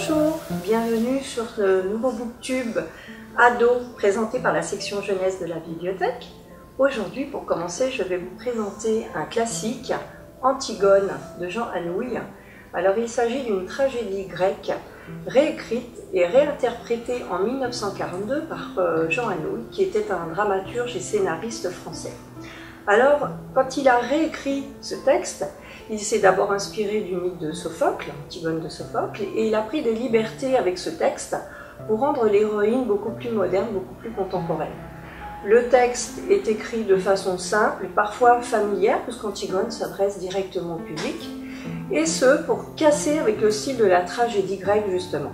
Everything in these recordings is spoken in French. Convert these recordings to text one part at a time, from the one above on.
Bonjour, bienvenue sur le nouveau booktube ado présenté par la section jeunesse de la bibliothèque. Aujourd'hui, pour commencer, je vais vous présenter un classique, Antigone de Jean Anouilh. Alors, il s'agit d'une tragédie grecque réécrite et réinterprétée en 1942 par Jean Anouilh, qui était un dramaturge et scénariste français. Alors, quand il a réécrit ce texte, il s'est d'abord inspiré du mythe de Sophocle, Antigone de Sophocle, et il a pris des libertés avec ce texte pour rendre l'héroïne beaucoup plus moderne, beaucoup plus contemporaine. Le texte est écrit de façon simple, parfois familière, puisqu'Antigone s'adresse directement au public, et ce, pour casser avec le style de la tragédie grecque, justement.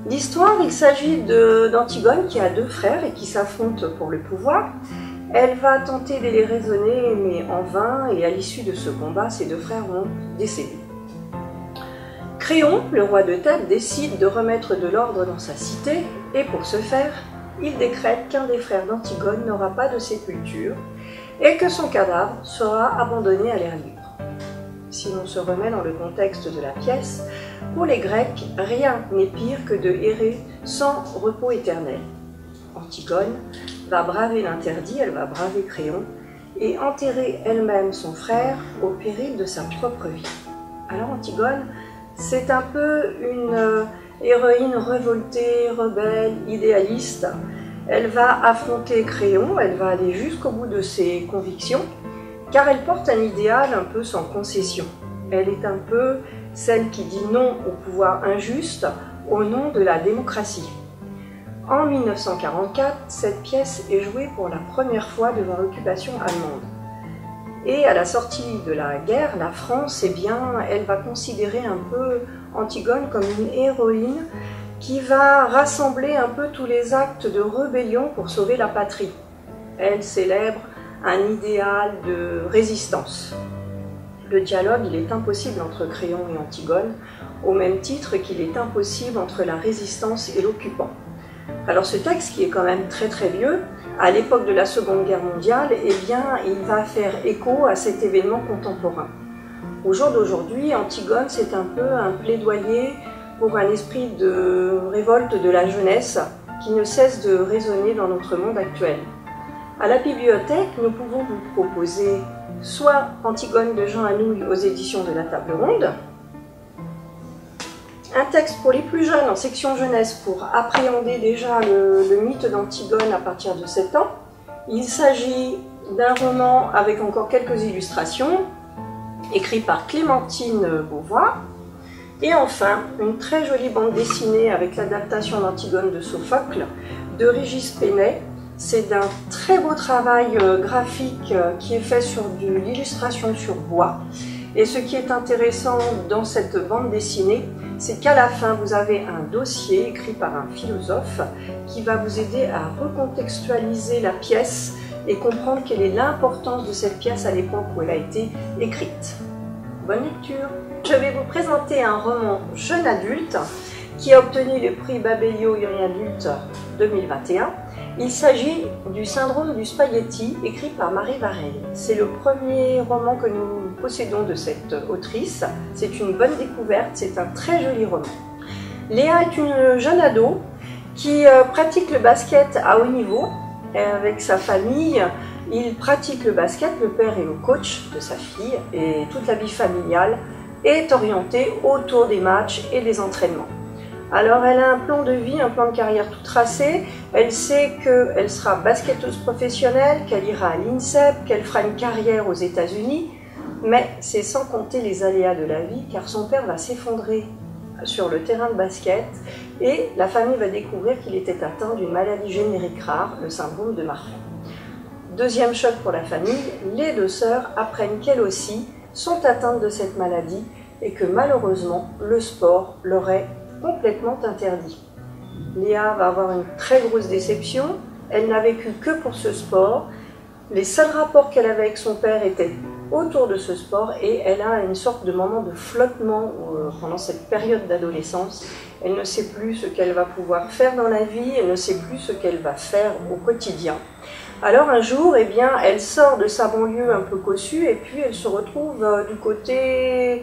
L'histoire, il s'agit d'Antigone qui a deux frères et qui s'affrontent pour le pouvoir. Elle va tenter de les raisonner, mais en vain, et à l'issue de ce combat, ses deux frères vont décéder. Créon, le roi de Thèbes, décide de remettre de l'ordre dans sa cité, et pour ce faire, il décrète qu'un des frères d'Antigone n'aura pas de sépulture, et que son cadavre sera abandonné à l'air libre. Si l'on se remet dans le contexte de la pièce, pour les Grecs, rien n'est pire que de errer sans repos éternel. Antigone va braver l'interdit, elle va braver Créon et enterrer elle-même son frère au péril de sa propre vie. Alors Antigone, c'est un peu une héroïne révoltée, rebelle, idéaliste. Elle va affronter Créon, elle va aller jusqu'au bout de ses convictions, car elle porte un idéal un peu sans concession. Elle est un peu celle qui dit non au pouvoir injuste au nom de la démocratie. En 1944, cette pièce est jouée pour la première fois devant l'occupation allemande. Et à la sortie de la guerre, la France, elle va considérer un peu Antigone comme une héroïne qui va rassembler un peu tous les actes de rébellion pour sauver la patrie. Elle célèbre un idéal de résistance. Le dialogue, il est impossible entre Créon et Antigone, au même titre qu'il est impossible entre la résistance et l'occupant. Alors ce texte, qui est quand même très vieux, à l'époque de la Seconde Guerre mondiale, il va faire écho à cet événement contemporain. Au jour d'aujourd'hui, Antigone, c'est un peu un plaidoyer pour un esprit de révolte de la jeunesse qui ne cesse de résonner dans notre monde actuel. À la bibliothèque, nous pouvons vous proposer soit Antigone de Jean Anouilh aux éditions de la Table Ronde, un texte pour les plus jeunes en section jeunesse pour appréhender déjà le mythe d'Antigone à partir de 7 ans. Il s'agit d'un roman avec encore quelques illustrations, écrit par Clémentine Beauvois. Et enfin, une très jolie bande dessinée avec l'adaptation d'Antigone de Sophocle de Régis Pénet. C'est d'un très beau travail graphique qui est fait sur de l'illustration sur bois. Et ce qui est intéressant dans cette bande dessinée, c'est qu'à la fin, vous avez un dossier écrit par un philosophe qui va vous aider à recontextualiser la pièce et comprendre quelle est l'importance de cette pièce à l'époque où elle a été écrite. Bonne lecture! Je vais vous présenter un roman jeune adulte qui a obtenu le prix Babelio Young Adulte 2021. Il s'agit du Syndrome du spaghetti, écrit par Marie Varel. C'est le premier roman que nous possédons de cette autrice. C'est une bonne découverte, c'est un très joli roman. Léa est une jeune ado qui pratique le basket à haut niveau. Avec sa famille, il pratique le basket, le père est le coach de sa fille et toute la vie familiale est orientée autour des matchs et des entraînements. Alors elle a un plan de vie, un plan de carrière tout tracé, elle sait qu'elle sera basketteuse professionnelle, qu'elle ira à l'INSEP, qu'elle fera une carrière aux États-Unis, mais c'est sans compter les aléas de la vie car son père va s'effondrer sur le terrain de basket et la famille va découvrir qu'il était atteint d'une maladie générique rare, le syndrome de Marfan. Deuxième choc pour la famille, les deux sœurs apprennent qu'elles aussi sont atteintes de cette maladie et que malheureusement le sport leur est complètement interdit. Léa va avoir une très grosse déception, elle n'a vécu que pour ce sport, les seuls rapports qu'elle avait avec son père étaient autour de ce sport et elle a une sorte de moment de flottement pendant cette période d'adolescence. Elle ne sait plus ce qu'elle va pouvoir faire dans la vie, elle ne sait plus ce qu'elle va faire au quotidien. Alors un jour, elle sort de sa banlieue un peu cossue et puis elle se retrouve du côté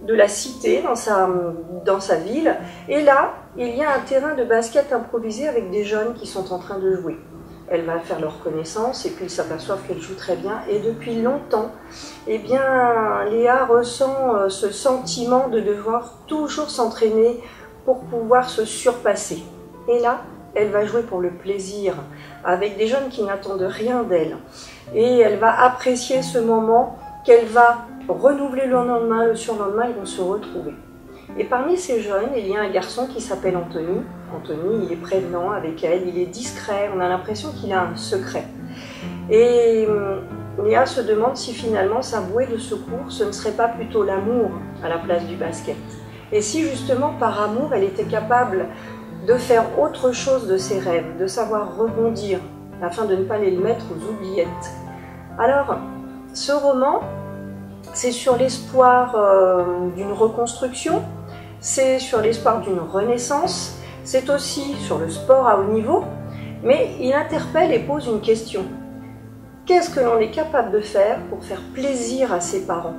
de la cité, dans sa ville. Et là, il y a un terrain de basket improvisé avec des jeunes qui sont en train de jouer. Elle va faire leur connaissance et puis ils s'aperçoivent qu'elle joue très bien. Et depuis longtemps, eh bien, Léa ressent ce sentiment de devoir toujours s'entraîner pour pouvoir se surpasser. Et là, elle va jouer pour le plaisir, avec des jeunes qui n'attendent rien d'elle. Et elle va apprécier ce moment qu'elle va renouveler le lendemain, le surlendemain, ils vont se retrouver. Et parmi ces jeunes, il y a un garçon qui s'appelle Anthony. Anthony, il est prévenant avec elle, il est discret, on a l'impression qu'il a un secret. Et Léa se demande si finalement sa bouée de secours, ce ne serait pas plutôt l'amour à la place du basket. Et si justement par amour, elle était capable de faire autre chose de ses rêves, de savoir rebondir, afin de ne pas les mettre aux oubliettes. Alors, ce roman, c'est sur l'espoir d'une reconstruction, c'est sur l'espoir d'une renaissance, c'est aussi sur le sport à haut niveau, mais il interpelle et pose une question. Qu'est-ce que l'on est capable de faire pour faire plaisir à ses parents,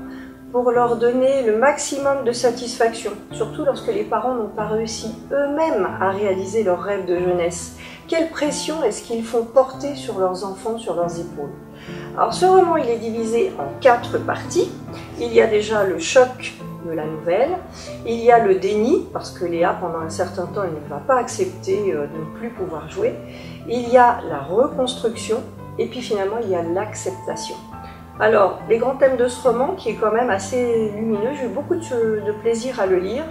pour leur donner le maximum de satisfaction, surtout lorsque les parents n'ont pas réussi eux-mêmes à réaliser leurs rêves de jeunesse? Quelle pression est-ce qu'ils font porter sur leurs enfants, sur leurs épaules? Alors ce roman, il est divisé en 4 parties. Il y a déjà le choc de la nouvelle, il y a le déni, parce que Léa, pendant un certain temps, elle ne va pas accepter de ne plus pouvoir jouer. Il y a la reconstruction, et puis finalement, il y a l'acceptation. Alors, les grands thèmes de ce roman, qui est quand même assez lumineux, j'ai eu beaucoup de plaisir à le lire,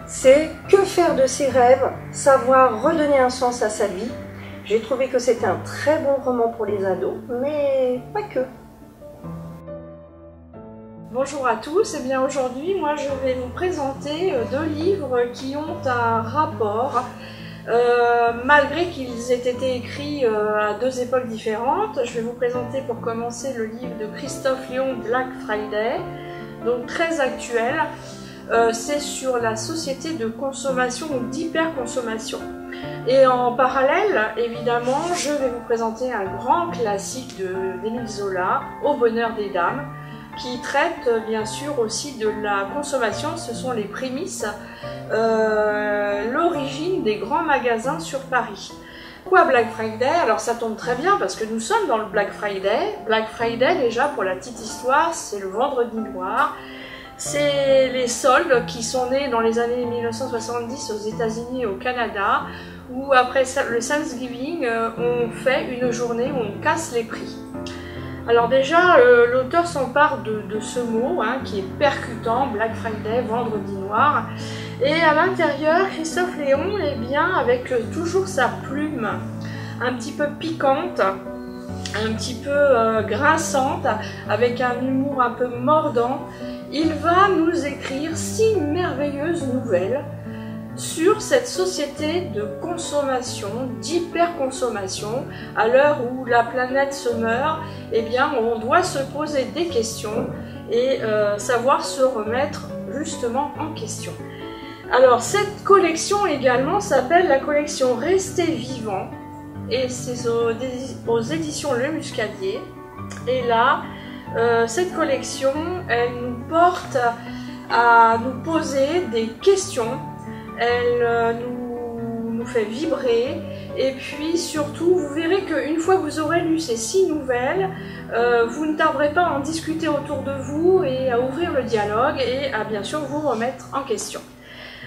c'est que faire de ses rêves, savoir redonner un sens à sa vie. J'ai trouvé que c'était un très bon roman pour les ados, mais pas que. Bonjour à tous, et bien aujourd'hui moi je vais vous présenter 2 livres qui ont un rapport, malgré qu'ils aient été écrits à 2 époques différentes. Je vais vous présenter pour commencer le livre de Christophe Léon, Black Friday, donc très actuel. C'est sur la société de consommation ou d'hyperconsommation. Et en parallèle, évidemment, je vais vous présenter un grand classique d'Émile Zola, Au bonheur des dames, qui traite bien sûr aussi de la consommation. Ce sont les prémices, l'origine des grands magasins sur Paris. Pourquoi Black Friday? Alors ça tombe très bien parce que nous sommes dans le Black Friday. Black Friday, déjà pour la petite histoire, c'est le vendredi noir. C'est les soldes qui sont nés dans les années 1970 aux États-Unis et au Canada, où après le Thanksgiving, on fait une journée où on casse les prix. Alors déjà, l'auteur s'empare de ce mot qui est percutant, Black Friday, vendredi noir. Et à l'intérieur, Christophe Léon, eh bien, avec toujours sa plume un petit peu piquante, un petit peu grinçante, avec un humour un peu mordant, il va nous écrire 6 merveilleuses nouvelles sur cette société de consommation, d'hyperconsommation. À l'heure où la planète se meurt, eh bien, on doit se poser des questions et savoir se remettre justement en question. Alors, cette collection également s'appelle la collection Rester vivant, et c'est aux éditions Le Muscadier. Et là, cette collection, elle nous porte à nous poser des questions, elle nous fait vibrer, et puis surtout, vous verrez qu'une fois que vous aurez lu ces 6 nouvelles, vous ne tarderez pas à en discuter autour de vous et à ouvrir le dialogue et à bien sûr vous remettre en question.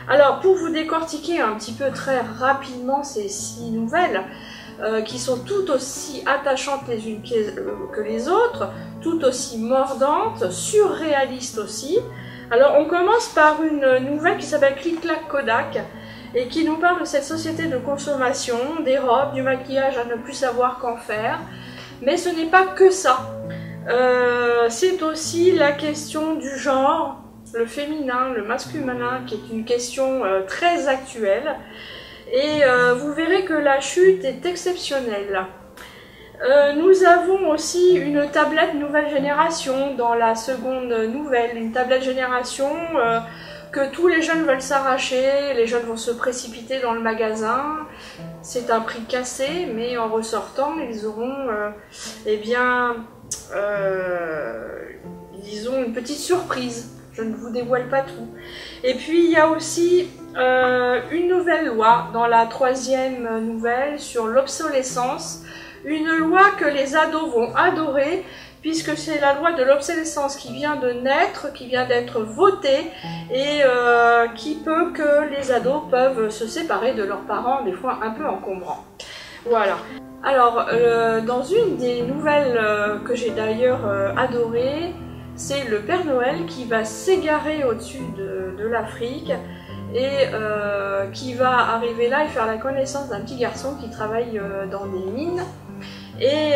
Alors, pour vous décortiquer un petit peu très rapidement ces 6 nouvelles, qui sont tout aussi attachantes les unes que les autres, tout aussi mordantes, surréalistes aussi. Alors on commence par une nouvelle qui s'appelle Clic-Clac Kodak et qui nous parle de cette société de consommation, des robes, du maquillage à ne plus savoir qu'en faire. Mais ce n'est pas que ça. C'est aussi la question du genre, le féminin, le masculin, qui est une question très actuelle. Et vous verrez que la chute est exceptionnelle. Nous avons aussi une tablette nouvelle génération dans la seconde nouvelle, une tablette génération que tous les jeunes veulent s'arracher, les jeunes vont se précipiter dans le magasin, c'est un prix cassé, mais en ressortant ils auront disons une petite surprise. je ne vous dévoile pas tout. Et puis il y a aussi une nouvelle loi dans la 3e nouvelle sur l'obsolescence, une loi que les ados vont adorer, puisque c'est la loi de l'obsolescence qui vient de naître, qui vient d'être votée, et qui peut que les ados peuvent se séparer de leurs parents, des fois un peu encombrants. Voilà. Alors, dans une des nouvelles que j'ai d'ailleurs adorées, c'est le Père Noël qui va s'égarer au-dessus de l'Afrique et qui va arriver là et faire la connaissance d'un petit garçon qui travaille dans des mines. Et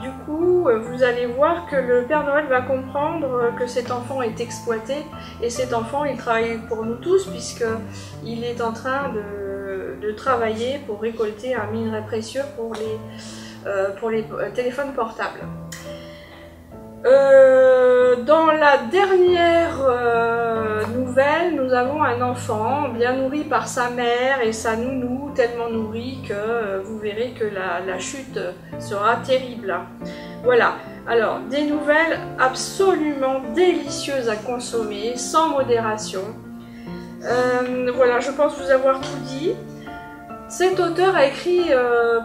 du coup, vous allez voir que le Père Noël va comprendre que cet enfant est exploité, et cet enfant, il travaille pour nous tous, puisqu'il est en train de travailler pour récolter un minerai précieux pour les téléphones portables. Dans la dernière nouvelle, nous avons un enfant bien nourri par sa mère et sa nounou, tellement nourri que vous verrez que la chute sera terrible. Voilà, alors des nouvelles absolument délicieuses à consommer, sans modération. Voilà, je pense vous avoir tout dit. Cet auteur a écrit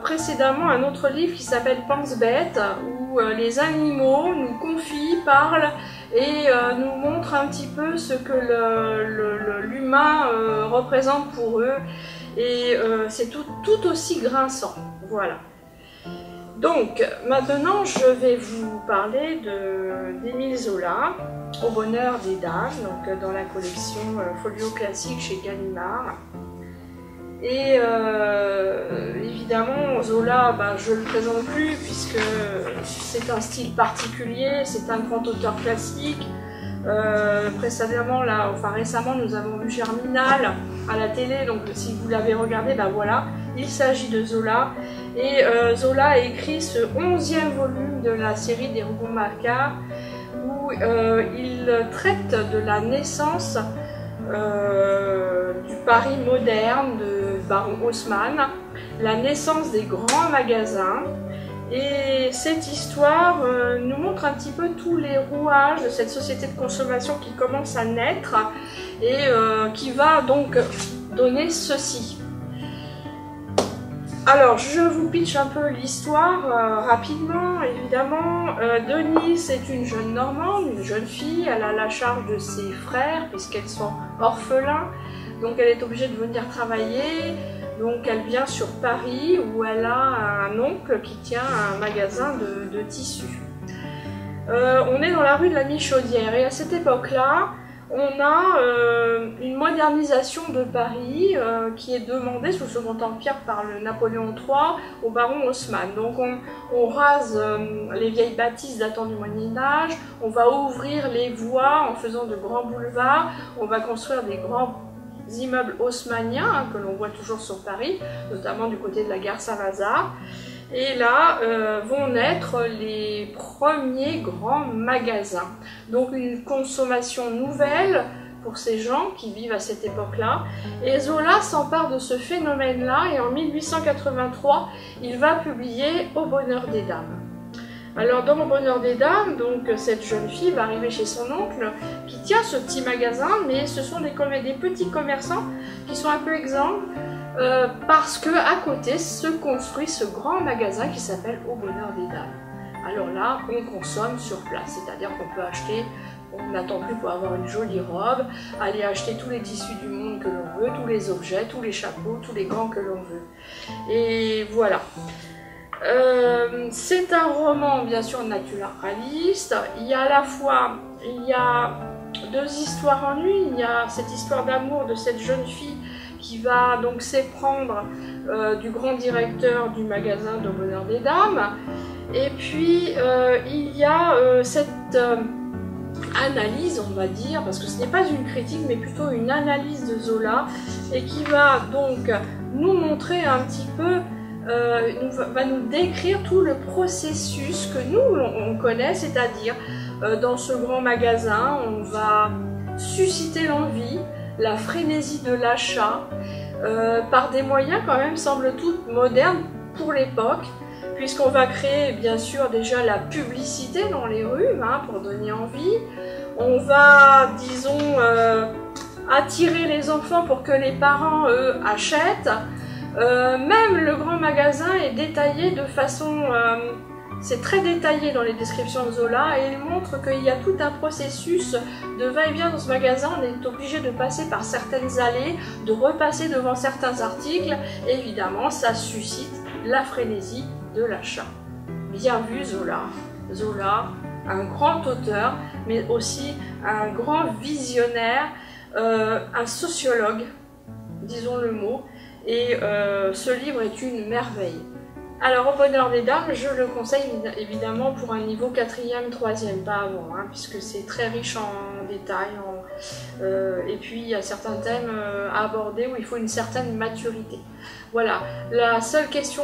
précédemment un autre livre qui s'appelle Pense-Bête, où les animaux nous confient, parlent et nous montrent un petit peu ce que l'humain représente pour eux. Et c'est tout aussi grinçant. Voilà. Donc, maintenant, je vais vous parler d'Émile Zola, Au bonheur des dames, donc dans la collection Folio Classique chez Gallimard. Et évidemment, Zola, je ne le présente plus puisque c'est un style particulier, c'est un grand auteur classique. Récemment, nous avons vu Germinal à la télé, donc si vous l'avez regardé, voilà, il s'agit de Zola. Et Zola a écrit ce 11e volume de la série des Rougon-Macquart où il traite de la naissance du Paris moderne de Baron Haussmann, la naissance des grands magasins. Et cette histoire nous montre un petit peu tous les rouages de cette société de consommation qui commence à naître et qui va donc donner ceci. Alors, je vous pitch un peu l'histoire rapidement, évidemment. Denise est une jeune Normande, une jeune fille. Elle a la charge de ses frères puisqu'elles sont orphelins. Donc, elle est obligée de venir travailler. Donc, elle vient sur Paris où elle a un oncle qui tient un magasin de tissus. On est dans la rue de la Michaudière et à cette époque-là, on a une modernisation de Paris qui est demandée sous le Second Empire par le Napoléon III au baron Haussmann. Donc on rase les vieilles bâtisses datant du Moyen-Âge, on va ouvrir les voies en faisant de grands boulevards, on va construire des grands immeubles haussmanniens que l'on voit toujours sur Paris, notamment du côté de la gare Saint-Lazare. Et là vont naître les premiers grands magasins. Donc une consommation nouvelle pour ces gens qui vivent à cette époque-là. Et Zola s'empare de ce phénomène-là et en 1883, il va publier Au bonheur des dames. Alors dans Au bonheur des dames, donc cette jeune fille va arriver chez son oncle qui tient ce petit magasin, mais ce sont des petits commerçants qui sont un peu exempts. Parce que à côté se construit ce grand magasin qui s'appelle Au bonheur des dames. Alors là, on consomme sur place, c'est-à-dire qu'on peut acheter, on n'attend plus pour avoir une jolie robe, aller acheter tous les tissus du monde que l'on veut, tous les objets, tous les chapeaux, tous les gants que l'on veut. Et voilà. C'est un roman bien sûr naturaliste. Il y a à la fois, deux histoires en une. Il y a cette histoire d'amour de cette jeune fille qui va donc s'éprendre du grand directeur du magasin de bonheur des dames. Et puis il y a cette analyse, on va dire, parce que ce n'est pas une critique mais plutôt une analyse de Zola, et qui va donc nous montrer un petit peu, va nous décrire tout le processus que nous on connaît, c'est-à-dire dans ce grand magasin on va susciter l'envie, la frénésie de l'achat, par des moyens quand même semble tout modernes pour l'époque. puisqu'on va créer bien sûr déjà la publicité dans les rues pour donner envie. On va, disons, attirer les enfants pour que les parents, eux, achètent. Même le grand magasin est détaillé de façon... c'est très détaillé dans les descriptions de Zola et il montre qu'il y a tout un processus de va-et-vient dans ce magasin. On est obligé de passer par certaines allées, de repasser devant certains articles. Évidemment, ça suscite la frénésie de l'achat. Bien vu Zola. Zola, un grand auteur, mais aussi un grand visionnaire, un sociologue, disons le mot, et ce livre est une merveille. Alors, Au bonheur des dames, je le conseille évidemment pour un niveau 4e, 3e, pas avant, puisque c'est très riche en détails, et puis il y a certains thèmes à aborder où il faut une certaine maturité. Voilà, la seule question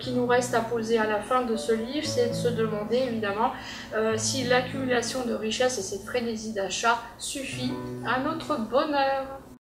qui nous reste à poser à la fin de ce livre, c'est de se demander évidemment si l'accumulation de richesses et cette frénésie d'achat suffit à notre bonheur.